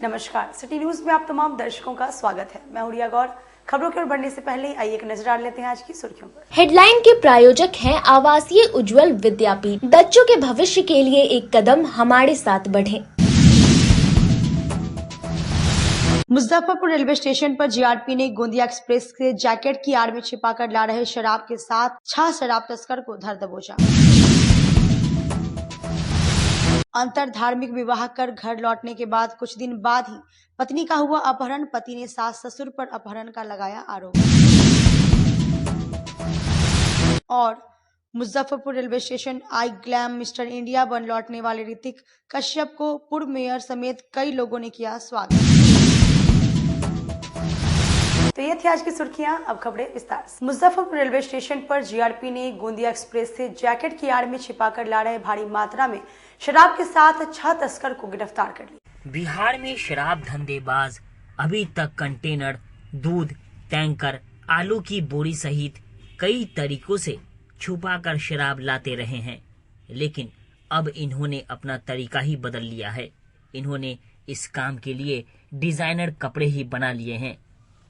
नमस्कार, city news में आप तमाम दर्शकों का स्वागत है। मैं हुरिया गौर। खबरों की ओर बढ़ने से पहले आइए एक नजर डाल लेते हैं आज की सुर्खियों पर। हेडलाइन के प्रायोजक हैं आवासीय उज्जवल विद्यापीठ। बच्चों के भविष्य के लिए एक कदम हमारे साथ बढ़ें। मुजफ्फरपुर रेलवे स्टेशन पर जीआरपी ने गोंदिया एक्सप्रेस के जैकेट की आड़ में छिपाकर ला रहे शराब के साथ 6 शराब तस्कर को धर दबोचा। अंतर धार्मिक विवाह कर घर लौटने के बाद कुछ दिन बाद ही पत्नी का हुआ अपहरण। पति ने सास ससुर पर अपहरण का लगाया आरोप। और मुजफ्फरपुर रेलवे स्टेशन आई ग्लैम मिस्टर इंडिया बन लौटने वाले ऋतिक कश्यप को पूर्व मेयर समेत कई लोगों ने किया स्वागत। तो ये थी आज की सुर्खियां, अब खबरें विस्तार से। मुजफ्फरपुर रेलवे स्टेशन पर जीआरपी ने गोंदिया एक्सप्रेस से जैकेट की आड़ में छिपाकर ला रहे भारी मात्रा में शराब के साथ 6 तस्कर को गिरफ्तार कर लिया। बिहार में शराब धंधेबाज अभी तक कंटेनर, दूध, टैंकर, आलू की बोरी सहित कई तरीकों से छुपाकर शराब लाते रहे हैं, लेकिन अब इन्होंने अपना तरीका ही बदल लिया है। इन्होंने इस काम के लिए डिजाइनर कपड़े ही बना लिए हैं।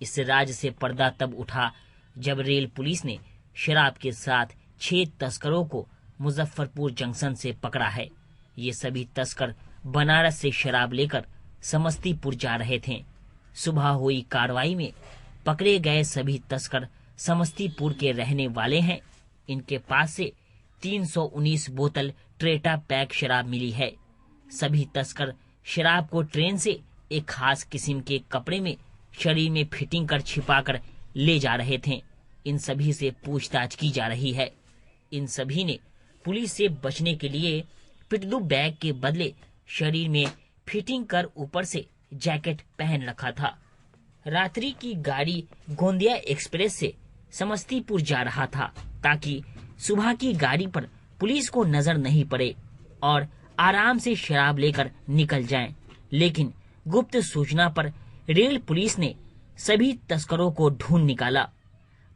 इस राज से पर्दा तब उठा जब रेल पुलिस ने शराब के साथ 6 तस्करों को मुजफ्फरपुर जंक्शन से पकड़ा है। ये सभी तस्कर बनारस से शराब लेकर समस्तीपुर जा रहे थे। सुबह हुई कार्रवाई में पकड़े गए सभी तस्कर समस्तीपुर के रहने वाले हैं। इनके पास से 319 बोतल ट्रेटा पैक शराब मिली है। सभी तस्कर शराब को ट्रेन से एक खास किस्म के कपड़े में शरीर में फिटिंग कर छिपाकर ले जा रहे थे। इन सभी से पूछताछ की जा रही है। इन सभी ने पुलिस से बचने के लिए पिटलू बैग के बदले शरीर में फिटिंग कर ऊपर से जैकेट पहन रखा था। रात्रि की गाड़ी गोंदिया एक्सप्रेस से समस्तीपुर जा रहा था ताकि सुबह की गाड़ी पर पुलिस को नजर नहीं पड़े और आराम से शराब लेकर निकल जाएं। लेकिन गुप्त सूचना पर रेल पुलिस ने सभी तस्करों को ढूंढ निकाला।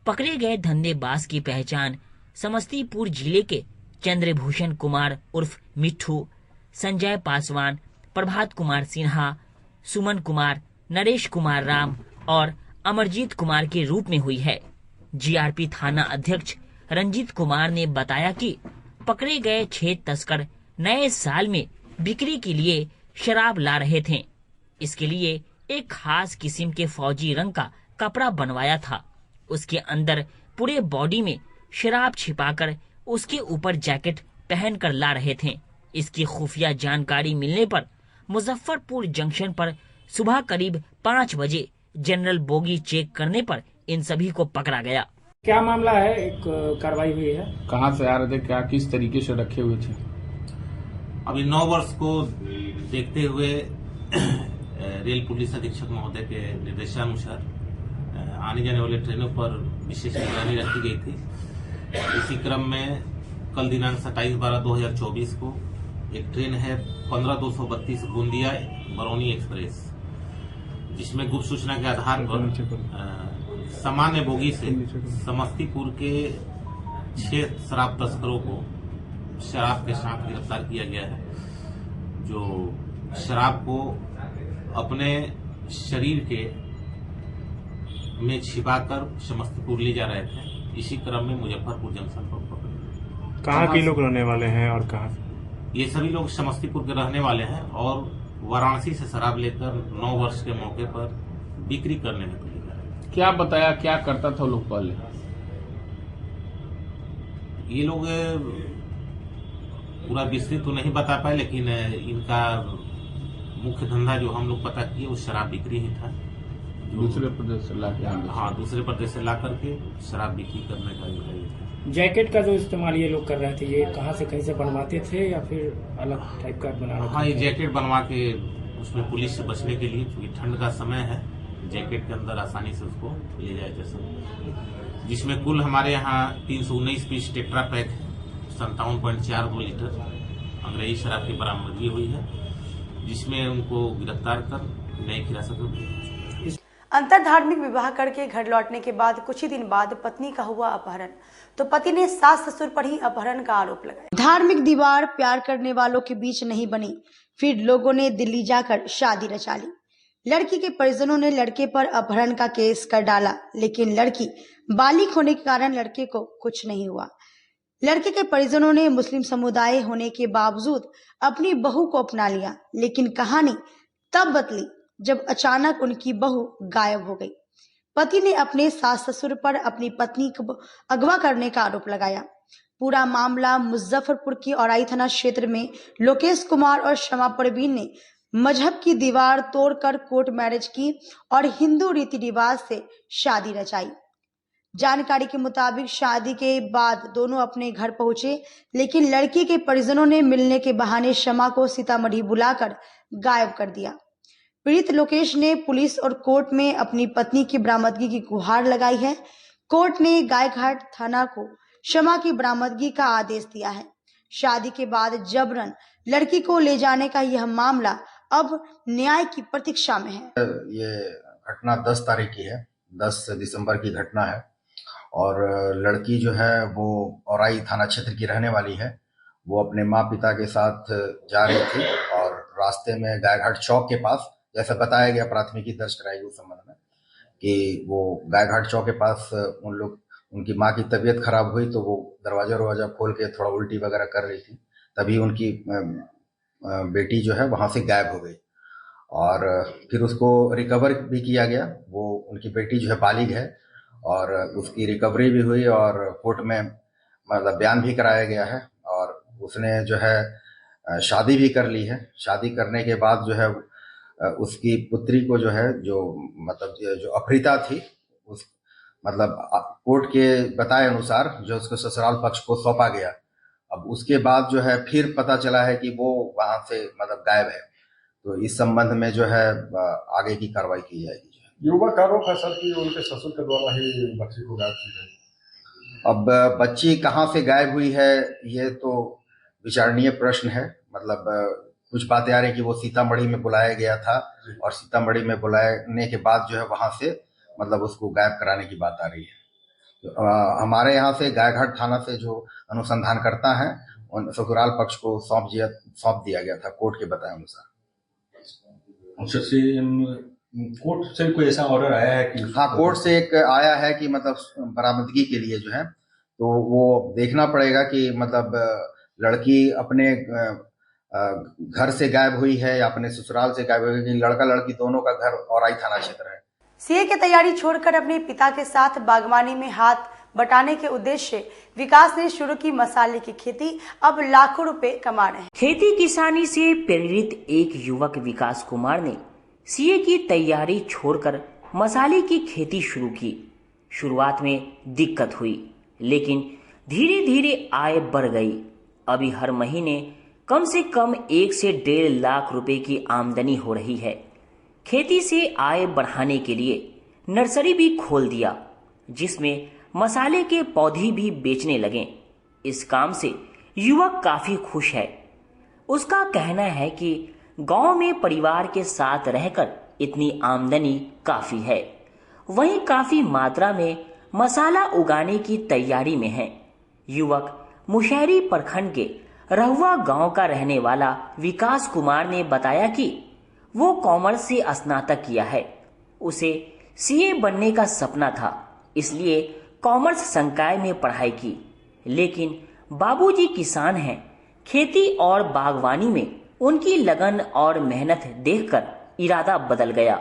पकड़े गए धंधेबाज की पहचान समस्तीपुर जिले के चंद्रभूषण कुमार उर्फ मिट्ठू, संजय पासवान, प्रभात कुमार सिन्हा, सुमन कुमार, नरेश कुमार राम और अमरजीत कुमार के रूप में हुई है। जीआरपी थाना अध्यक्ष रंजीत कुमार ने बताया कि पकड़े गए 6 तस्कर नए साल में बिक्री के लिए शराब ला रहे थे। इसके लिए एक खास किस्म के फौजी रंग का कपड़ा बनवाया था। उसके अंदर पूरे बॉडी में शराब छिपाकर उसके ऊपर जैकेट पहनकर ला रहे थे। इसकी खुफिया जानकारी मिलने पर मुजफ्फरपुर जंक्शन पर सुबह करीब 5 बजे जनरल बोगी चेक करने पर इन सभी को पकड़ा गया। क्या मामला है? एक कार्रवाई हुई है। कहाँ से आ रहे थे, क्या किस तरीके से रखे हुए थे? अभी 9 वर्ष को देखते हुए रेल पुलिस अधीक्षक महोदय के निर्देशानुसार आने जाने वाले ट्रेनों पर विशेष निगरानी रखी गई थी। इसी क्रम में कल दिनांक 27/12/2024 को एक ट्रेन है 15232 गोंदिया बरौनी एक्सप्रेस, जिसमें गुप्त सूचना के आधार पर सामान्य बोगी से समस्तीपुर के 6 शराब तस्करों को शराब के साथ गिरफ्तार किया गया है, जो शराब को अपने शरीर के में छिपाकर समस्तीपुर ले जा रहे थे। इसी क्रम में मुजफ्फरपुर जंक्शन पर पकड़े। कहाँ के लोग रहने वाले हैं और कहाँ? ये सभी लोग समस्तीपुर के रहने वाले हैं और वाराणसी से शराब लेकर 9 वर्ष के मौके पर बिक्री करने में लगे हैं। क्या बताया, क्या करता था लोग पहले? ये लोग पूरा विस्तृत तो नहीं बता पाए, लेकिन इनका मुख्य धंधा जो हम लोग पता किए वो शराब बिक्री ही था। दूसरे प्रदेश से ला के? हाँ, दूसरे प्रदेश से ला करके शराब बिक्री करने का जो है। जैकेट का जो इस्तेमाल ये लोग कर रहे थे, ये कहाँ से कहीं से बनवाते थे या फिर अलग टाइप का बना रहे थे? हाँ, ये जैकेट बनवा के उसमें पुलिस से बचने के लिए, क्योंकि ठंड का समय है, जैकेट के अंदर आसानी से उसको ले जाया जा सकता, जिसमें कुल हमारे यहाँ 319 पीस टेट्रा पैक 57.42 लीटर अंग्रेजी शराब की बरामदगी हुई है, जिसमें उनको गिरफ्तार कर न्यायिक हिरासत में। अंतर धार्मिक विवाह करके घर लौटने के बाद कुछ ही दिन बाद पत्नी का हुआ अपहरण, तो पति ने सास ससुर पर ही अपहरण का आरोप लगाया। धार्मिक दीवार प्यार करने वालों के बीच नहीं बनी, फिर लोगों ने दिल्ली जाकर शादी रचा ली। लड़की के परिजनों ने लड़के पर अपहरण का केस कर डाला, लेकिन लड़की बालिग होने के कारण लड़के को कुछ नहीं हुआ। लड़के के परिजनों ने मुस्लिम समुदाय होने के बावजूद अपनी बहू को अपना लिया, लेकिन कहानी तब बदली जब अचानक उनकी बहू गायब हो गई। पति ने अपने सास ससुर पर अपनी पत्नी को अगवा करने का आरोप लगाया। पूरा मामला मुजफ्फरपुर के औराई थाना क्षेत्र में लोकेश कुमार और शमा परवीन ने मजहब की दीवार तोड़कर कोर्ट मैरिज की और हिंदू रीति रिवाज से शादी रचाई। जानकारी के मुताबिक शादी के बाद दोनों अपने घर पहुंचे, लेकिन लड़की के परिजनों ने मिलने के बहाने शमा को सीतामढ़ी बुलाकर गायब कर दिया। पीड़ित लोकेश ने पुलिस और कोर्ट में अपनी पत्नी की बरामदगी की गुहार लगाई है। कोर्ट ने गायघाट थाना को शमा की बरामदगी का आदेश दिया है। शादी के बाद जबरन लड़की को ले जाने का यह मामला अब न्याय की प्रतीक्षा में है। ये घटना 10 तारीख की है, 10 दिसंबर की घटना है और लड़की जो है वो औराई थाना क्षेत्र की रहने वाली है। वो अपने माँ पिता के साथ जा रही थी और रास्ते में गायघाट चौक के पास, जैसा बताया गया, प्राथमिकी दर्ज कराई उस संबंध में कि वो गायघाट चौक के पास उनकी माँ की तबीयत खराब हुई तो वो दरवाजा खोल के थोड़ा उल्टी वगैरह कर रही थी, तभी उनकी बेटी जो है वहां से गायब हो गई और फिर उसको रिकवर भी किया गया। वो उनकी बेटी जो है बालिग है और उसकी रिकवरी भी हुई और कोर्ट में मतलब बयान भी कराया गया है और उसने जो है शादी भी कर ली है। शादी करने के बाद जो है उसकी पुत्री को जो है जो अपहृता थी, उस मतलब कोर्ट के बताए अनुसार जो उसको ससुराल पक्ष को सौंपा गया। अब उसके बाद जो है फिर पता चला है कि वो वहां से मतलब गायब है, तो इस संबंध में जो है आगे की कार्रवाई की जाएगी। युवक आरोप है सर कि उनके ससुर के द्वारा ही बच्ची को गायब की गई। अब बच्ची कहाँ से गायब हुई है ये तो विचारणीय प्रश्न है। मतलब कुछ बातें आ रही कि वो सीतामढ़ी में बुलाया गया था और सीतामढ़ी में बुलाने के बाद जो है वहां से मतलब उसको गायब कराने की बात आ रही है। तो हमारे यहाँ से गायघाट थाना से जो अनुसंधान करता है उन ससुराल पक्ष को सौंप दिया गया था कोर्ट के बताए अनुसार। कोर्ट से कोई ऐसा ऑर्डर आया है कि? हाँ, कोर्ट से एक आया है कि मतलब बरामदगी के लिए जो है, तो वो देखना पड़ेगा कि मतलब लड़की अपने घर से गायब हुई है या अपने ससुराल से गायब हुई है। लड़का लड़की दोनों का घर औराई थाना क्षेत्र है। सीए की तैयारी छोड़कर अपने पिता के साथ बागवानी में हाथ बटाने के उद्देश्य से विकास ने शुरू की मसाले की खेती, अब लाखों रुपए कमा रहे हैं। खेती किसानी से प्रेरित एक युवक विकास कुमार ने सीए की तैयारी छोड़कर मसाले की खेती शुरू की। शुरुआत में दिक्कत हुई, लेकिन धीरे धीरे आय बढ़ गई। अभी हर महीने कम से कम 1 से 1.5 लाख रुपए की आमदनी हो रही है। खेती से आय बढ़ाने के लिए नर्सरी भी खोल दिया, जिसमें मसाले के पौधे भी बेचने लगे। इस काम से युवक काफी खुश है। उसका कहना है कि गांव में परिवार के साथ रहकर इतनी आमदनी काफी है। वहीं काफी मात्रा में मसाला उगाने की तैयारी में है। युवक मुशहरी प्रखंड के रहुआ गांव का रहने वाला विकास कुमार ने बताया कि वो कॉमर्स से स्नातक किया है। उसे सीए बनने का सपना था, इसलिए कॉमर्स संकाय में पढ़ाई की, लेकिन बाबूजी किसान हैं। खेती और बागवानी में उनकी लगन और मेहनत देखकर इरादा बदल गया।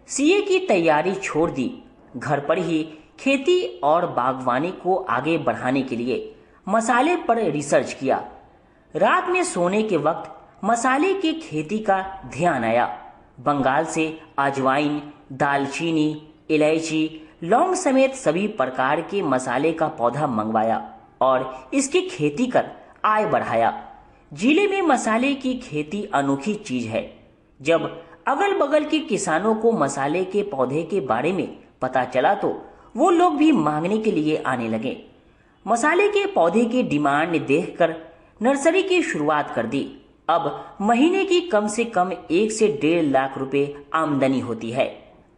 सीए की तैयारी छोड़ दी। घर पर ही खेती और बागवानी को आगे बढ़ाने के लिए मसाले पर रिसर्च किया। रात में सोने के वक्त मसाले की खेती का ध्यान आया। बंगाल से अजवाइन, दालचीनी, इलायची, लौंग समेत सभी प्रकार के मसाले का पौधा मंगवाया और इसकी खेती कर आय बढ़ाया। जिले में मसाले की खेती अनोखी चीज है। जब अगल बगल के किसानों को मसाले के पौधे के बारे में पता चला तो वो लोग भी मांगने के लिए आने लगे। मसाले के पौधे की डिमांड देखकर नर्सरी की शुरुआत कर दी। अब महीने की कम से कम 1 से 1.5 लाख रुपए आमदनी होती है।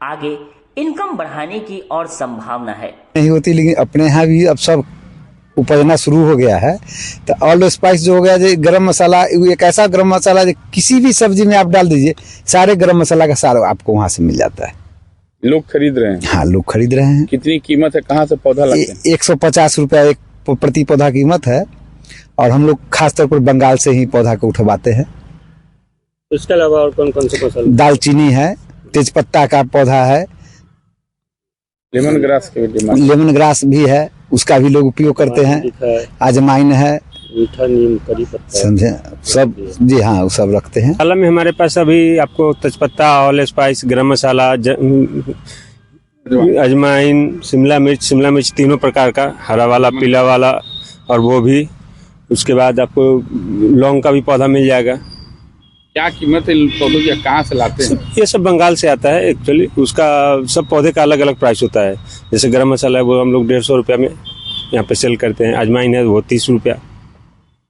आगे इनकम बढ़ाने की और संभावना है। नहीं होती, लेकिन अपने यहाँ भी अब सब उपजना शुरू हो गया है। तो ऑल स्पाइस जो हो गया, जो गरम मसाला, एक ऐसा गरम मसाला जो किसी भी सब्जी में आप डाल दीजिए, सारे गरम मसाला का सार आपको वहाँ से मिल जाता है। लोग खरीद रहे हैं? हाँ, लोग खरीद रहे हैं। कितनी कीमत है, कहाँ से पौधा लाते हैं? 150 रुपया एक प्रति पौधा कीमत है, और हम लोग खासतौर पर बंगाल से ही पौधा को उठवाते हैं। इसके अलावा और कौन कौन से मसाले? दालचीनी है, तेजपत्ता का पौधा है, लेमन ग्रास के भी लेमन ग्रास भी है, उसका भी लोग उपयोग करते हैं। अजवाइन है, मीठा नीम, करी पत्ता, समझे, सब जी हाँ, वो सब रखते हैं। मसाला में हमारे पास अभी आपको तेजपत्ता, ऑल स्पाइस, गरम मसाला, अजवाइन, शिमला मिर्च तीनों प्रकार का, हरा वाला, पीला वाला, और वो भी। उसके बाद आपको लौंग का भी पौधा मिल जाएगा। क्या कीमत है पौधों की, कहाँ से लाते हैं? ये सब बंगाल से आता है एक्चुअली। उसका सब पौधे का अलग अलग प्राइस होता है। जैसे गरम मसाला है वो हम लोग 150 रुपया में यहाँ पे सेल करते हैं। अजवाइन है वो 30 रुपया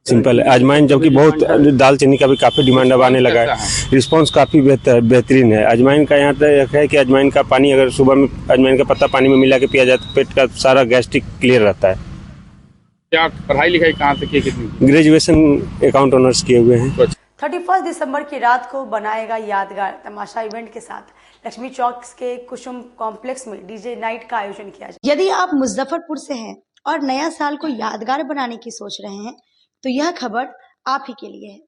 सिंपल है। अजवाइन जबकि बहुत, दालचीनी का भी काफ़ी डिमांड अब आने लगा है, रिस्पॉन्स काफ़ी बेहतरीन है। अजवाइन का यहाँ तक है कि अजवाइन का पानी अगर सुबह में अजवाइन का पत्ता पानी में मिला के पिया जाए तो पेट का सारा गैस्ट्रिक क्लियर रहता है। क्या पढ़ाई लिखाई कहाँ से की, कितनी? ग्रेजुएशन अकाउंट ऑनर्स किए हुए हैं। 31 दिसंबर की रात को बनाएगा यादगार तमाशा इवेंट के साथ लक्ष्मी चौक के कुसुम कॉम्प्लेक्स में डीजे नाइट का आयोजन किया जाए। यदि आप मुजफ्फरपुर से हैं और नया साल को यादगार बनाने की सोच रहे हैं तो यह खबर आप ही के लिए है।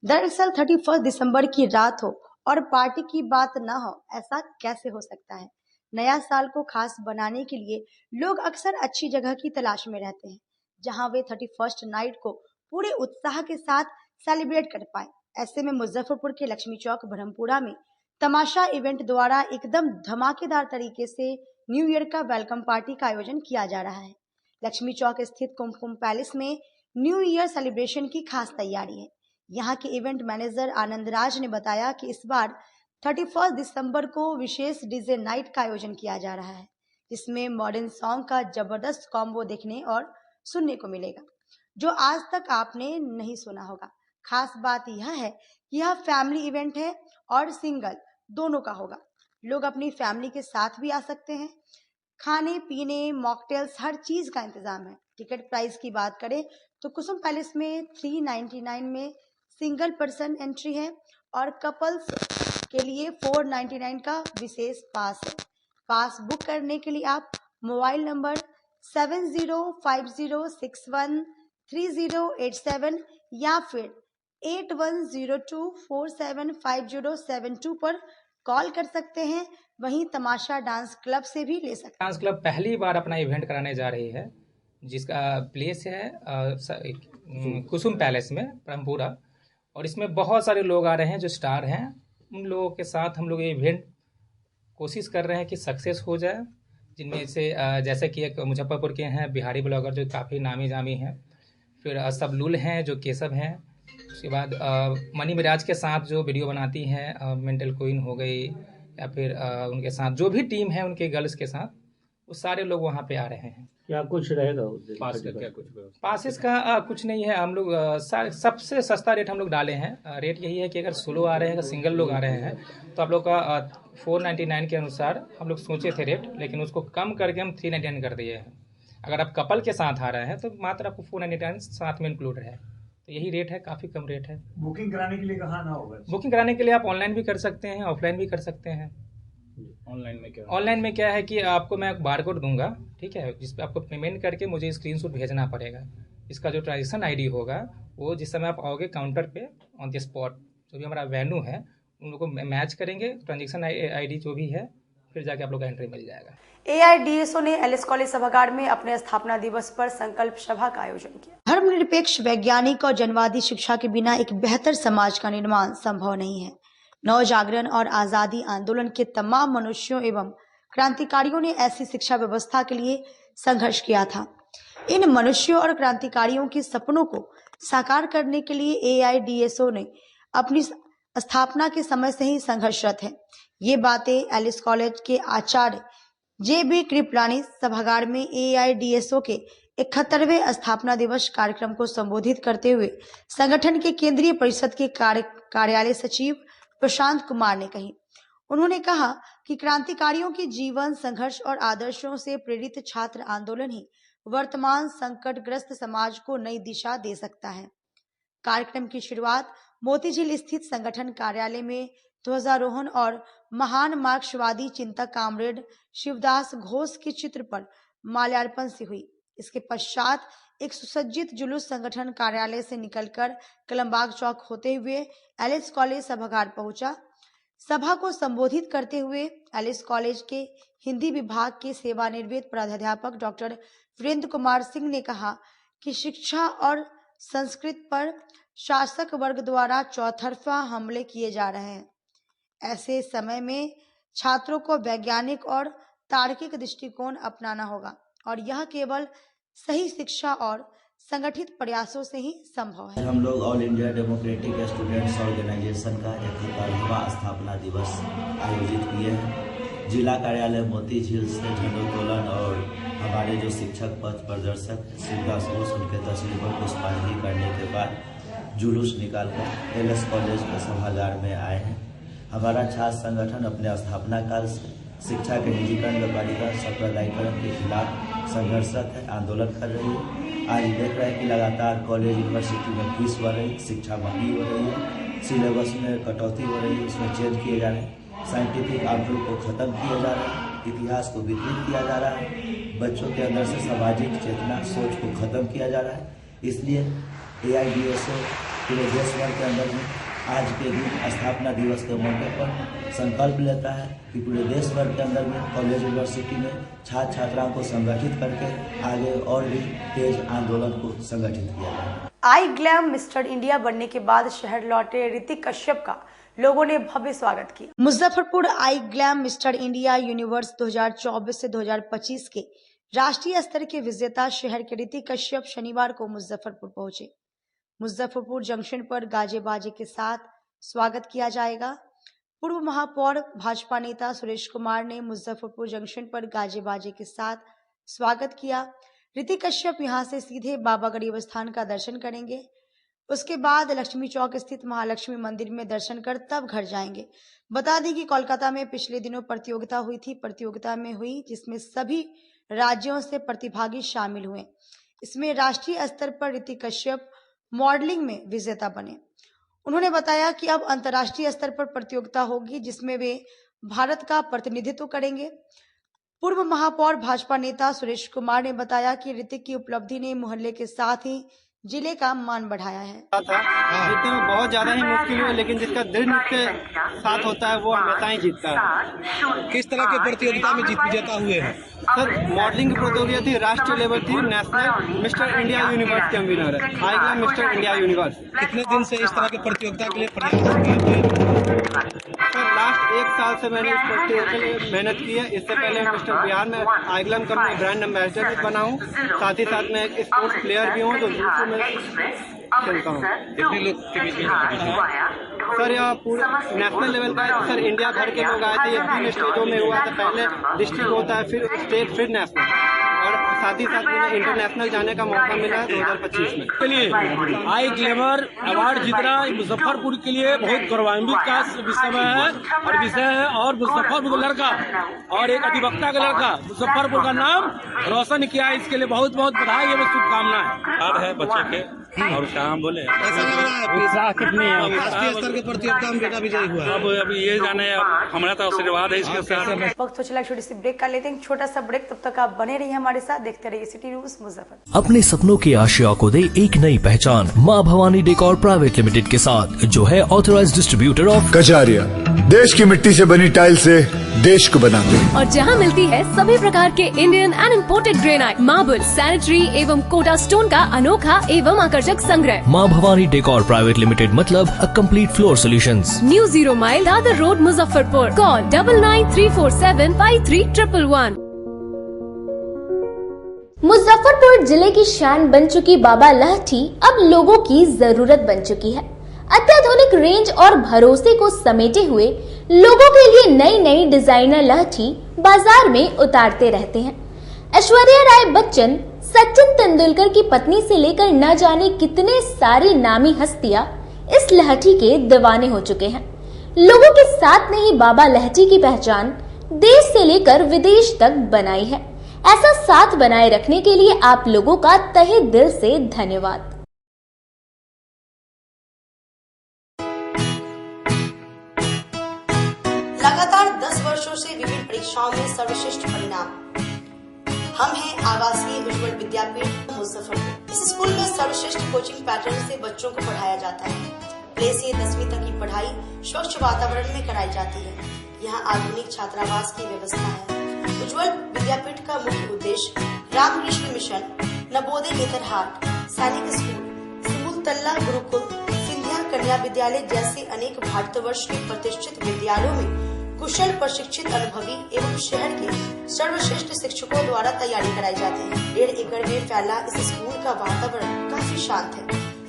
दरअसल 31 दिसंबर की रात हो और पार्टी की बात ना हो, ऐसा कैसे हो सकता है। नया साल को खास बनाने के लिए लोग अक्सर अच्छी जगह की तलाश में रहते हैं जहां वे 31st नाइट को पूरे उत्साह के साथ सेलिब्रेट कर पाए। ऐसे में मुजफ्फरपुर के लक्ष्मी चौक ब्रह्मपुरा में तमाशा इवेंट द्वारा एकदम धमाकेदार तरीके से न्यू ईयर का वेलकम पार्टी का आयोजन किया जा रहा है। लक्ष्मी चौक स्थित कुमकुम पैलेस में न्यू ईयर सेलिब्रेशन की खास तैयारी है। यहाँ के इवेंट मैनेजर आनंद राज ने बताया कि इस बार 31 दिसंबर को विशेष डीजे नाइट का आयोजन किया जा रहा है, जिसमें मॉडर्न सॉन्ग का जबरदस्त कॉम्बो देखने और सुनने को मिलेगा जो आज तक आपने नहीं सुना होगा। खास बात यह है कि यह फैमिली इवेंट है और सिंगल दोनों का होगा। लोग अपनी फैमिली के साथ भी आ सकते हैं। खाने पीने, मॉकटेल्स, हर चीज का इंतजाम है। टिकट प्राइस की बात करें तो कुसुम पैलेस में 399 में सिंगल पर्सन एंट्री है और कपल्स के लिए 499 का विशेष पास है। पास बुक करने के लिए आप मोबाइल नंबर 7050613087 या फिर 8102475072 पर कॉल कर सकते हैं। वहीं तमाशा डांस क्लब से भी ले सकते हैं। डांस क्लब पहली बार अपना इवेंट कराने जा रही है, जिसका प्लेस है कुसुम पैलेस में ब्रह्मपुरा, और इसमें बहुत सारे लोग आ रहे हैं जो स्टार हैं। उन लोगों के साथ हम लोग ये इवेंट कोशिश कर रहे हैं कि सक्सेस हो जाए, जिनमें से जैसे कि एक मुजफ्फरपुर के हैं बिहारी ब्लॉगर जो काफ़ी नामी जामी हैं, फिर सबलुल हैं जो केशव हैं, उसके बाद मनी मिराज के साथ जो वीडियो बनाती हैं मेंटल क्वीन हो गई, या फिर उनके साथ जो भी टीम है उनके गर्ल्स के साथ, वो सारे लोग वहाँ पे आ रहे हैं। क्या कुछ रहेगा पास का क्या कुछ पासिस का कुछ नहीं है। हम लोग सबसे सस्ता रेट हम लोग डाले हैं। रेट यही है कि अगर सोलो आ रहे हैं, अगर सिंगल लोग आ रहे हैं तो आप लोग का 499 के अनुसार हम लोग सोचे थे रेट, लेकिन उसको कम करके हम 399 कर दिए हैं। अगर आप कपल के साथ आ रहे हैं तो मात्र आपको 499 साथ में इंक्लूड है, तो यही रेट है, काफ़ी कम रेट है। बुकिंग कराने के लिए कहाँ आना होगा? बुकिंग कराने के लिए आप ऑनलाइन भी कर सकते हैं, ऑफलाइन भी कर सकते हैं। ऑनलाइन में क्या है कि आपको मैं बारकोड दूंगा, ठीक है, जिस पे आपको पेमेंट करके मुझे स्क्रीनशॉट भेजना पड़ेगा। इसका जो ट्रांजेक्शन आईडी होगा वो जिस समय आप आओगे काउंटर पे ऑन द स्पॉट जो भी हमारा वेन्यू है उन लोगों को मैच करेंगे, ट्रांजेक्शन आईडी जो भी है, फिर जाके आप लोग का एंट्री मिल जाएगा। AIDSO ने एलएस कॉलेज सभागार में अपने स्थापना दिवस पर संकल्प सभा का आयोजन किया। धर्मनिरपेक्ष, वैज्ञानिक और जनवादी शिक्षा के बिना एक बेहतर समाज का निर्माण संभव नहीं है। नव जागरण और आजादी आंदोलन के तमाम मनुष्यों एवं क्रांतिकारियों ने ऐसी शिक्षा व्यवस्था के लिए संघर्ष किया था। इन मनुष्यों और क्रांतिकारियों के सपनों को साकार करने के लिए AIDSO ने अपनी स्थापना के समय से ही संघर्षरत है। ये बातें एलिस कॉलेज के आचार्य JB कृपलानी सभागार में AIDSO के 71वें स्थापना दिवस कार्यक्रम को संबोधित करते हुए संगठन के केंद्रीय परिषद के कार्यालय सचिव प्रशांत कुमार ने कही। उन्होंने कहा कि क्रांतिकारियों के जीवन, संघर्ष और आदर्शों से प्रेरित छात्र आंदोलन ही वर्तमान संकटग्रस्त समाज को नई दिशा दे सकता है। कार्यक्रम की शुरुआत मोतीझील स्थित संगठन कार्यालय में ध्वजारोहण और महान मार्क्सवादी चिंतक कामरेड शिवदास घोष के चित्र पर माल्यार्पण से हुई। इसके पश्चात एक सुसज्जित जुलूस संगठन कार्यालय से निकलकर कलमबाग चौक होते हुए एलिस कॉलेज सभागार पहुंचा। सभा को संबोधित करते हुए एलिस कॉलेज के हिंदी विभाग के सेवानिवृत्त प्राध्यापक डॉक्टर वीरेंद्र कुमार सिंह ने कहा कि शिक्षा और संस्कृत पर शासक वर्ग द्वारा चौतरफा हमले किए जा रहे हैं। ऐसे समय में छात्रों को वैज्ञानिक और तार्किक दृष्टिकोण अपनाना होगा और यह केवल सही शिक्षा और संगठित प्रयासों से ही संभव है। हम लोग All India Democratic Students Organisation का 71वां स्थापना दिवस आयोजित किए हैं। जिला कार्यालय मोतीझील से झंडोत्तोलन और हमारे जो शिक्षक पथ प्रदर्शक शिवदास घोष उनके तस्वीर पर पुष्पांजलि करने के बाद जुलूस निकालकर एलिस कॉलेज के सभागार में आए हैं। हमारा छात्र संगठन अपने स्थापना काल से शिक्षा के निजीकरण व्यापारीकरण सांप्रदायिकरण के खिलाफ संघर्षरत है, आंदोलन कर रही है। आज देख रहे हैं कि लगातार कॉलेज यूनिवर्सिटी में फीस बढ़ रही, शिक्षा महंगी हो रही है, सिलेबस में कटौती हो रही है, उसमें चेंज किए जा रहे हैं, साइंटिफिक आउटलुक को खत्म किया जा रहा है, इतिहास को विकृत किया जा रहा है, बच्चों के अंदर से सामाजिक चेतना सोच को खत्म किया जा रहा है। इसलिए AIDSO पूरे देश भर के अंदर में आज के दिन स्थापना दिवस के मौके पर संकल्प लेता है कि पूरे देश भर के अंदर में कॉलेज यूनिवर्सिटी में छात्र छात्राओं को संगठित करके आगे और भी तेज आंदोलन को संगठित किया जाए। आई ग्लैम मिस्टर इंडिया बनने के बाद शहर लौटे ऋतिक कश्यप का लोगों ने भव्य स्वागत किया। मुजफ्फरपुर आई ग्लैम मिस्टर इंडिया यूनिवर्स 2024 से 2025 के राष्ट्रीय स्तर के विजेता शहर के ऋतिक कश्यप शनिवार को मुजफ्फरपुर पहुंचे। मुजफ्फरपुर जंक्शन पर गाजे बाजे के साथ स्वागत किया जाएगा। पूर्व महापौर भाजपा नेता सुरेश कुमार ने मुजफ्फरपुर जंक्शन पर गाजे बाजे के साथ स्वागत किया। ऋतिक कश्यप यहां से सीधे बाबा गरीब स्थान का दर्शन करेंगे। उसके बाद लक्ष्मी चौक स्थित महालक्ष्मी मंदिर में दर्शन कर तब घर जाएंगे। बता दें कि कोलकाता में पिछले दिनों प्रतियोगिता हुई थी। प्रतियोगिता में हुई जिसमें सभी राज्यों से प्रतिभागी शामिल हुए। इसमें राष्ट्रीय स्तर पर ऋतिक कश्यप मॉडलिंग में विजेता बने। उन्होंने बताया कि अब अंतर्राष्ट्रीय स्तर पर प्रतियोगिता होगी जिसमें वे भारत का प्रतिनिधित्व करेंगे। पूर्व महापौर भाजपा नेता सुरेश कुमार ने बताया कि ऋतिक की उपलब्धि ने मोहल्ले के साथ ही जिले का मान बढ़ाया है। जीतने में बहुत ज्यादा ही मुश्किल हुआ, लेकिन जिसका दृढ़ निश्चय साथ होता है वो हमेशा ही जीतता है। किस तरह की प्रतियोगिता में विजेता हुए हैं? सर, मॉडलिंग की प्रतियोगिता थी, राष्ट्रीय लेवल थी, नेशनल मिस्टर इंडिया यूनिवर्स के विनर है। आई ग्लैम मिस्टर इंडिया यूनिवर्स। कितने दिन से इस तरह की प्रतियोगिता के लिए प्रयास किए थे? सर, लास्ट 1 साल से मैंने इस प्रतियोगिता के लिए मेहनत की है। इससे पहले मिस्टर बिहार में आई ग्लैम का मैं ब्रांड एम्बेसडर भी बना हूँ, साथ ही साथ मैं एक स्पोर्ट्स प्लेयर भी हूँ जो खेलता हूँ। कितने लोग के बीच में? सर, यह पूरे नेशनल लेवल का है। सर, इंडिया भर के लोग आए थे। ये 3 स्टेजों में हुआ था। पहले डिस्ट्रिक्ट होता है, फिर स्टेट, फिर नेशनल, और साथ ही साथ मुझे इंटरनेशनल जाने का मौका मिला है 2025 में। के लिए आई ग्लैमर अवार्ड जीतना मुजफ्फरपुर के लिए बहुत गौरवान्वित का विषय है और मुजफ्फरपुर का लड़का और एक अधिवक्ता का लड़का मुजफ्फरपुर का नाम रोशन किया है। इसके लिए बहुत बहुत बधाई एवं शुभकामनाएं। अब है बच्चे के और काम बोले उत्साह कितनी है? राष्ट्रीय स्तर के प्रतियोगिता में बेटा विजयी हुआ। अब ये जाने हमारा तो आशीर्वाद है इसके साथ। वक्त तो चला, छोटी सी ब्रेक कर लेते हैं, छोटा सा ब्रेक। तब तक आप बने रहिए हमारे साथ, देखते रहिए सिटी न्यूज मुजफ्फरपुर। अपने सपनों की आशिया को दे एक नई पहचान माँ भवानी डेकोर प्राइवेट लिमिटेड के साथ, जो है ऑथराइज्ड डिस्ट्रीब्यूटर ऑफ कजारिया। देश की मिट्टी से बनी टाइल से देश को बनाते हैं और जहां मिलती है सभी प्रकार के Indian and imported granite, marble, sanitary एवं कोटा स्टोन का अनोखा एवं आकर्षक संग्रह। माँ भवानी डेकोर प्राइवेट लिमिटेड मतलब a complete floor solutions. New 0 mile Dadar road Muzaffarpur. Call 9934753111। Muzaffarpur जिले की शान बन चुकी बाबा लहठी अब लोगों की जरूरत बन चुकी है। अत्याधुनिक रेंज और भरोसे को समेटे हुए लोगों के लिए नई नई डिजाइनर लहठी बाजार में उतारते रहते हैं। ऐश्वर्या राय बच्चन, सचिन तेंदुलकर की पत्नी से लेकर न जाने कितने सारी नामी हस्तियां इस लहठी के दीवाने हो चुके हैं। लोगों के साथ ने ही बाबा लहठी की पहचान देश से लेकर विदेश तक बनाई है। ऐसा साथ बनाए रखने के लिए आप लोगों का तहे दिल से धन्यवाद। लगातार 10 वर्षों से विभिन्न परीक्षाओं में सर्वश्रेष्ठ परिणाम। हम हैं आवासीय उज्ज्वल विद्यापीठ मुजफ्फरपुर। इस स्कूल में सर्वश्रेष्ठ कोचिंग पैटर्न से बच्चों को पढ़ाया जाता है। प्ले से 10वीं तक की पढ़ाई स्वच्छ वातावरण में कराई जाती है। यहाँ आधुनिक छात्रावास की व्यवस्था है। उज्ज्वल विद्यापीठ का मुख्य उद्देश्य रामकृष्ण मिशन, नवोदय नेतरहाट, सैनिक स्कूल, सिमुलतल्ला गुरुकुल, सिंधिया कन्या विद्यालय जैसे अनेक भारतवर्ष के प्रतिष्ठित विद्यालयों में कुशल प्रशिक्षित अनुभवी एवं शहर के सर्वश्रेष्ठ शिक्षकों द्वारा तैयारी कराई जाती है। 1.5 एकड़ में फैला इस स्कूल का वातावरण काफी शांत है।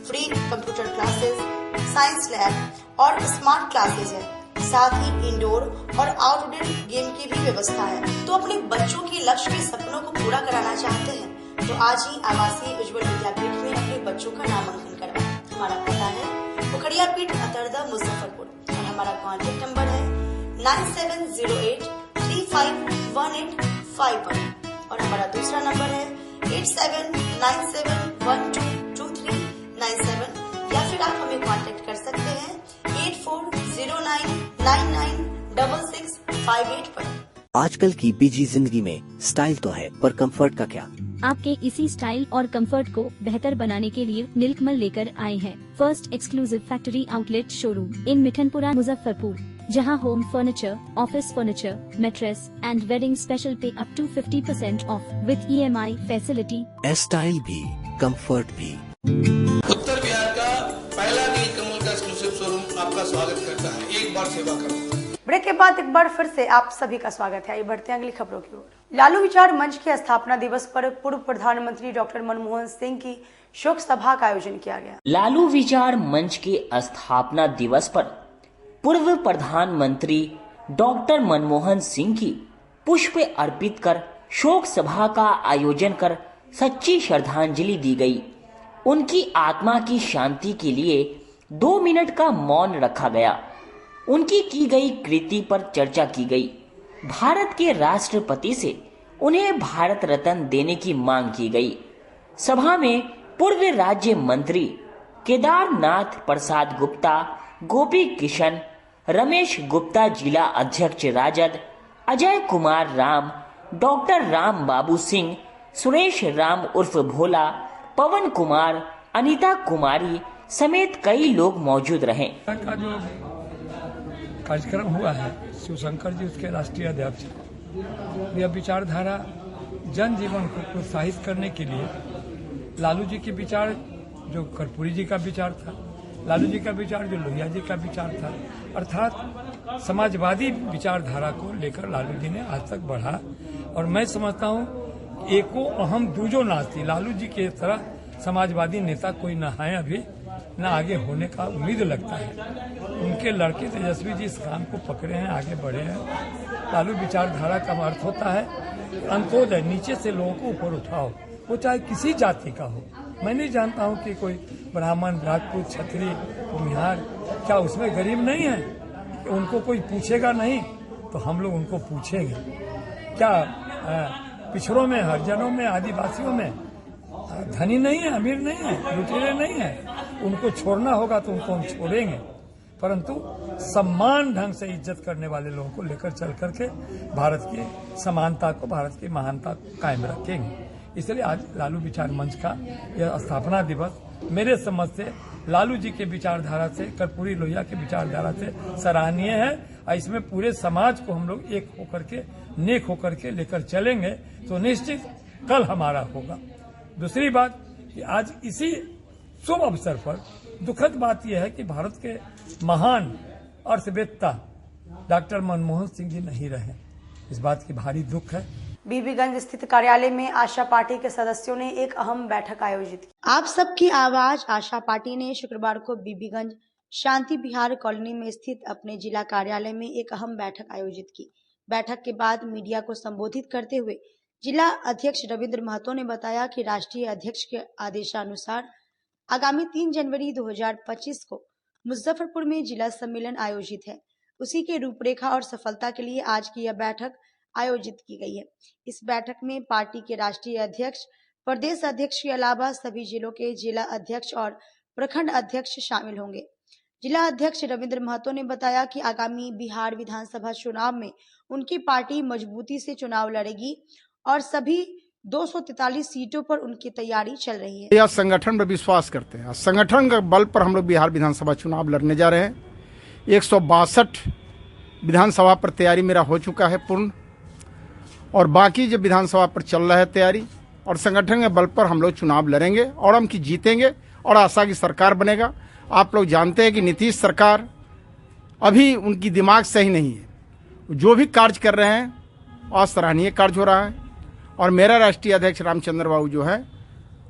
Free computer classes, science lab और स्मार्ट क्लासेस है। साथ ही इंडोर और आउटडोर गेम की भी व्यवस्था है। तो अपने बच्चों के लक्ष्य के सपनों को पूरा कराना चाहते हैं तो आज ही आवासीय उज्ज्वल विद्यापीठ में अपने बच्चों का नामांकन करवाएं। हमारा पता है पोखरिया पीठ अतरदा मुजफ्फरपुर और हमारा कॉन्टेक्ट नंबर है 9708 351851 और हमारा दूसरा नंबर है 8797122397 या फिर आप हमें कांटेक्ट कर सकते हैं 8409996658 पर। आजकल की बिजी जिंदगी में स्टाइल तो है पर कंफर्ट का क्या? आपके इसी स्टाइल और कंफर्ट को बेहतर बनाने के लिए नीलकमल लेकर आए हैं first exclusive factory outlet showroom in Mithanpura Muzaffarpur, जहां home furniture, office furniture, mattress and wedding special pay up to 50% off with EMI facility. Style भी कंफर्ट भी। उत्तर बिहार का पहला नीलकमल का एक्सक्लूसिव शोरूम आपका स्वागत करता है। एक बार सेवा करो। ब्रेक के बाद एक बार फिर से आप सभी का स्वागत है। आइए बढ़ते हैं अगली खबरों की ओर। लालू विचार मंच के स्थापना दिवस पर पूर्व प्रधानमंत्री डॉक्टर मनमोहन सिंह की शोक सभा का आयोजन किया गया। लालू विचार मंच के स्थापना दिवस पर पूर्व प्रधानमंत्री डॉक्टर मनमोहन सिंह की पुष्प अर्पित कर शोक सभा का आयोजन कर सच्ची श्रद्धांजलि दी गई। उनकी आत्मा की शांति के लिए 2 मिनट का मौन रखा गया। उनकी की गई कृति पर चर्चा की गई। भारत के राष्ट्रपति से उन्हें भारत रत्न देने की मांग की गई। सभा में पूर्व राज्य मंत्री केदारनाथ प्रसाद गुप्ता, गोपी किशन, रमेश गुप्ता, जिला अध्यक्ष राजद, अजय कुमार राम, डॉक्टर राम बाबू सिंह, सुरेश राम उर्फ भोला, पवन कुमार, अनीता कुमारी समेत कई लोग मौजूद रहे। का जो कार्यक्रम हुआ है, शिवशंकर जी उसके राष्ट्रीय अध्यक्ष, यह विचारधारा जन जीवन को प्रोत्साहित करने के लिए लालू जी के विचार, जो कर्पूरी जी का विचार था, लालू जी का विचार जो लोहिया जी का विचार था, अर्थात समाजवादी विचारधारा को लेकर लालू जी ने आज तक बढ़ा। और मैं समझता हूँ एको अहम दूजो नास्ती, लालू जी के तरह समाजवादी नेता कोई न है अभी, न आगे होने का उम्मीद लगता है। उनके लड़के तेजस्वी जी इस काम को पकड़े हैं, आगे बढ़े हैं। लालू विचारधारा का अर्थ होता है अंत्योदय, नीचे से लोगों को ऊपर उठाओ, वो चाहे किसी जाति का हो। मैं नहीं जानता हूँ कि कोई ब्राह्मण, राजपूत, क्षत्रिय, बिहार, क्या उसमें गरीब नहीं है? उनको कोई पूछेगा नहीं तो हम लोग उनको पूछेंगे। क्या पिछड़ों में, हरिजनों में, आदिवासियों में धनी नहीं है, अमीर नहीं है, लुटेरे नहीं है? उनको छोड़ना होगा तो उनको हम छोड़ेंगे, परंतु सम्मान ढंग से इज्जत करने वाले लोगों को लेकर चल करके भारत की समानता को, भारत की महानता को कायम रखेंगे। इसलिए आज लालू विचार मंच का यह स्थापना दिवस मेरे समझ से लालू जी के विचारधारा से, कर्पूरी लोहिया के विचारधारा से सराहनीय है। और इसमें पूरे समाज को हम लोग एक होकर के, नेक होकर के लेकर चलेंगे तो निश्चित कल हमारा होगा। दूसरी बात कि आज इसी शुभ अवसर पर दुखद बात यह है कि भारत के महान अर्थवेत्ता डॉक्टर मनमोहन सिंह जी नहीं रहे। इस बात की भारी दुख है। बीबीगंज स्थित कार्यालय में आशा पार्टी के सदस्यों ने एक अहम बैठक आयोजित की। आप सबकी आवाज आशा पार्टी ने शुक्रवार को बीबीगंज शांति विहार कॉलोनी में स्थित अपने जिला कार्यालय में एक अहम बैठक आयोजित की। बैठक के बाद मीडिया को संबोधित करते हुए जिला अध्यक्ष रविंद्र महतो ने बताया कि राष्ट्रीय अध्यक्ष के आदेशानुसार आगामी 3 जनवरी 2025 को मुजफ्फरपुर में जिला सम्मेलन आयोजित है। उसी के रूपरेखा और सफलता के लिए आज की यह बैठक आयोजित की गई है। इस बैठक में पार्टी के राष्ट्रीय अध्यक्ष, प्रदेश अध्यक्ष के अलावा सभी जिलों के जिला अध्यक्ष और प्रखंड अध्यक्ष शामिल होंगे। जिला अध्यक्ष रविंद्र महतो ने बताया कि आगामी बिहार विधानसभा चुनाव में उनकी पार्टी मजबूती से चुनाव लड़ेगी और सभी 243 सीटों पर उनकी तैयारी चल रही है। यह संगठन में विश्वास करते हैं। संगठन के बल पर हम लोग बिहार विधानसभा चुनाव लड़ने जा रहे हैं। 162 विधानसभा पर तैयारी मेरा हो चुका है पूर्ण, और बाकी जो विधानसभा पर चल रहा है तैयारी, और संगठन के बल पर हम लोग चुनाव लड़ेंगे और हम की जीतेंगे और आशा की सरकार बनेगा। आप लोग जानते हैं कि नीतीश सरकार अभी उनकी दिमाग सही नहीं है। जो भी कार्य कर रहे हैं असराहनीय कार्य हो रहा है, और मेरा राष्ट्रीय अध्यक्ष रामचंद्र बाबू जो है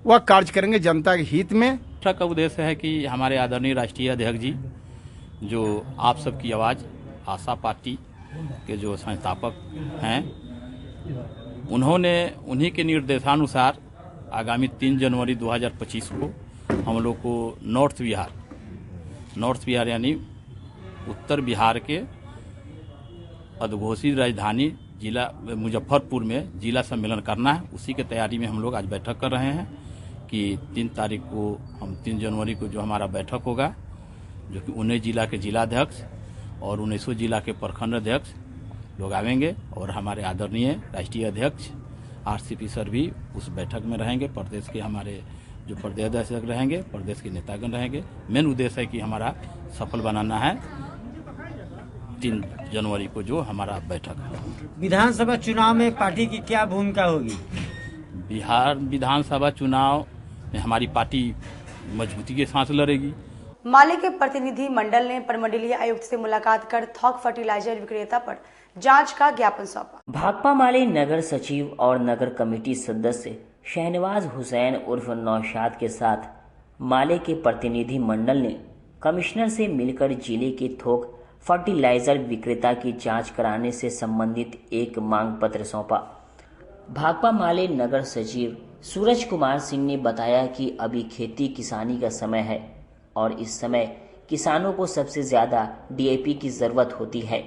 वह कार्य करेंगे जनता के हित में। का उद्देश्य है कि हमारे आदरणीय राष्ट्रीय अध्यक्ष जी जो आप सबकी आवाज़ आशा पार्टी के जो संस्थापक हैं, उन्होंने उन्हीं के निर्देशानुसार आगामी 3 जनवरी 2025 को हम लोग को नॉर्थ बिहार यानी उत्तर बिहार के अधोघोषित राजधानी जिला मुजफ्फरपुर में जिला सम्मेलन करना है। उसी के तैयारी में हम लोग आज बैठक कर रहे हैं कि 3 तारीख को 3 जनवरी को जो हमारा बैठक होगा, जो कि 19 जिला के जिलाध्यक्ष और 19 जिला के प्रखंड अध्यक्ष लोग आवेंगे, और हमारे आदरणीय राष्ट्रीय अध्यक्ष RCP सर भी उस बैठक में रहेंगे। प्रदेश के हमारे जो प्रदेश अध्यक्ष रहेंगे, प्रदेश के नेतागण रहेंगे। मेन उद्देश्य है कि हमारा सफल बनाना है 3 जनवरी को जो हमारा बैठक है। विधानसभा चुनाव में पार्टी की क्या भूमिका होगी? बिहार विधानसभा चुनाव में हमारी पार्टी मजबूती के साथ लड़ेगी। माले के प्रतिनिधि मंडल ने प्रमंडलीय आयुक्त से मुलाकात कर थोक फर्टिलाइजर विक्रेता पर जांच का ज्ञापन सौंपा। भाकपा माले नगर सचिव और नगर कमेटी सदस्य शहनवाज हुसैन उर्फ नौशाद के साथ माले के प्रतिनिधि मंडल ने कमिश्नर से मिलकर जिले के थोक फर्टिलाइजर विक्रेता की जांच कराने से संबंधित एक मांग पत्र सौंपा। भाकपा माले नगर सचिव सूरज कुमार सिंह ने बताया कि अभी खेती किसानी का समय है और इस समय किसानों को सबसे ज्यादा DAP की जरूरत होती है।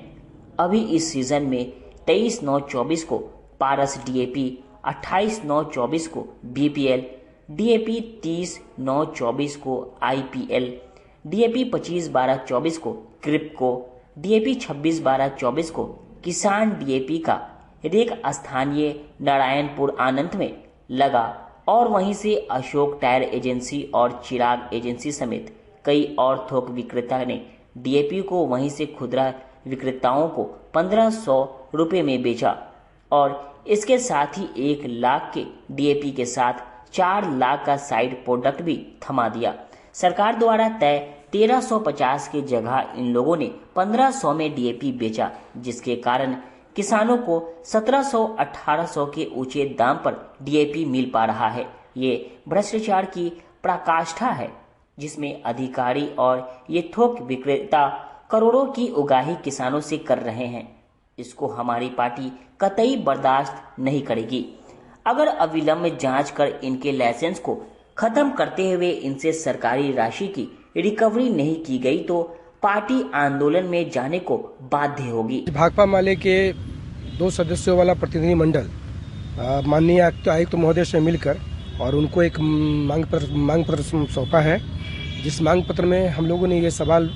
अभी इस सीजन में 23/9/24 को पारस DAP, 28/9/24 को BPL, DAP 30/9/24 को IPL, DAP 25/12/24 को क्रिप्को, DAP 26/12/24 को किसान DAP का रेक स्थानीय नारायणपुर आनंद में लगा, और वहीं से अशोक टायर एजेंसी और चिराग एजेंसी समेत कई और थोक विक्रेता ने DAP को वहीं से खुदरा विक्रेताओं को 1500 रुपए में बेचा, और इसके साथ ही 1 लाख के DAP के साथ 4 लाख का साइड प्रोडक्ट भी थमा दिया। सरकार द्वारा तय 1350 की जगह इन लोगों ने 1500 में DAP बेचा, जिसके कारण किसानों को 1700-1800 के ऊंचे दाम पर DAP मिल पा रहा है। ये भ्रष्टाचार की पराकाष्ठा है, जिसमें अधिकारी और ये थोक विक्रेता करोड़ों की उगाही किसानों से कर रहे हैं। इसको हमारी पार्टी कतई बर्दाश्त नहीं करेगी। अगर अविलंब जांच कर इनके लाइसेंस को खत्म करते हुए इनसे सरकारी राशि की रिकवरी नहीं की गई तो पार्टी आंदोलन में जाने को बाध्य होगी। भाकपा माले के 2 सदस्यों वाला प्रतिनिधि मंडल माननीय आयुक्त महोदय से मिलकर और उनको एक मांग पत्र सौंपा है, जिस मांग पत्र में हम लोगों ने ये सवाल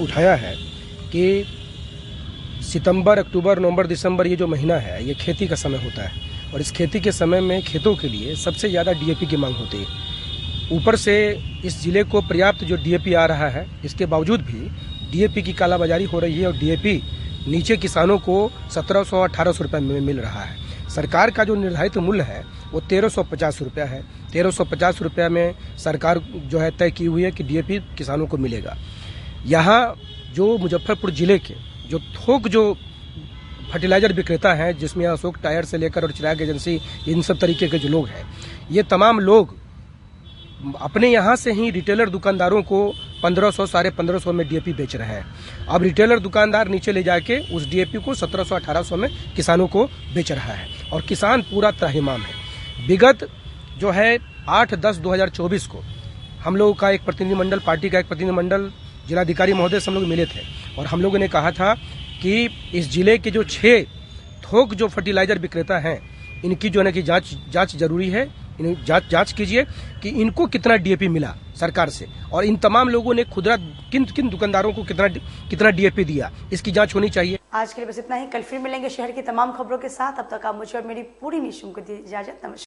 उठाया है कि सितंबर, अक्टूबर, नवंबर, दिसंबर ये जो महीना है ये खेती का समय होता है, और इस खेती के समय में खेतों के लिए सबसे ज़्यादा DAP की मांग होती है। ऊपर से इस जिले को पर्याप्त जो DAP आ रहा है, इसके बावजूद भी DAP की कालाबाजारी हो रही है, और DAP नीचे किसानों को 1700-1800 रुपये में मिल रहा है। सरकार का जो निर्धारित मूल्य है वो 1350 रुपया है। 1350 रुपया में सरकार जो है तय की हुई है कि DAP किसानों को मिलेगा। यहाँ जो मुजफ्फरपुर जिले के जो थोक जो फर्टिलाइजर विक्रेता हैं, जिसमें अशोक टायर से लेकर और चिराग एजेंसी, इन सब तरीके के जो लोग हैं, ये तमाम लोग अपने यहाँ से ही रिटेलर दुकानदारों को 1500, 1550 में DAP बेच रहे हैं। अब रिटेलर दुकानदार नीचे ले जाके उस DAP को 1700-1800 में किसानों को बेच रहा है, और किसान पूरा त्राहिमाम है। विगत जो है 8/10/2024 को हम लोगों का एक प्रतिनिधिमंडल, पार्टी का एक प्रतिनिधिमंडल जिलाधिकारी महोदय से हम लोग मिले थे, और हम लोगों ने कहा था कि इस जिले के जो 6 थोक जो फर्टिलाइजर विक्रेता हैं इनकी जो है ना कि जांच जरूरी है। इन्हें जांच कीजिए कि इनको कितना डीएपी मिला सरकार से, और इन तमाम लोगों ने खुदरा किन दुकानदारों को कितना डीएपी दिया, इसकी जांच होनी चाहिए। आज के लिए बस इतना ही। कल फिर मिलेंगे शहर की तमाम खबरों के साथ। अब तक आप मुझे और मेरी पूरी टीम को दीजिए इजाजत। नमस्कार।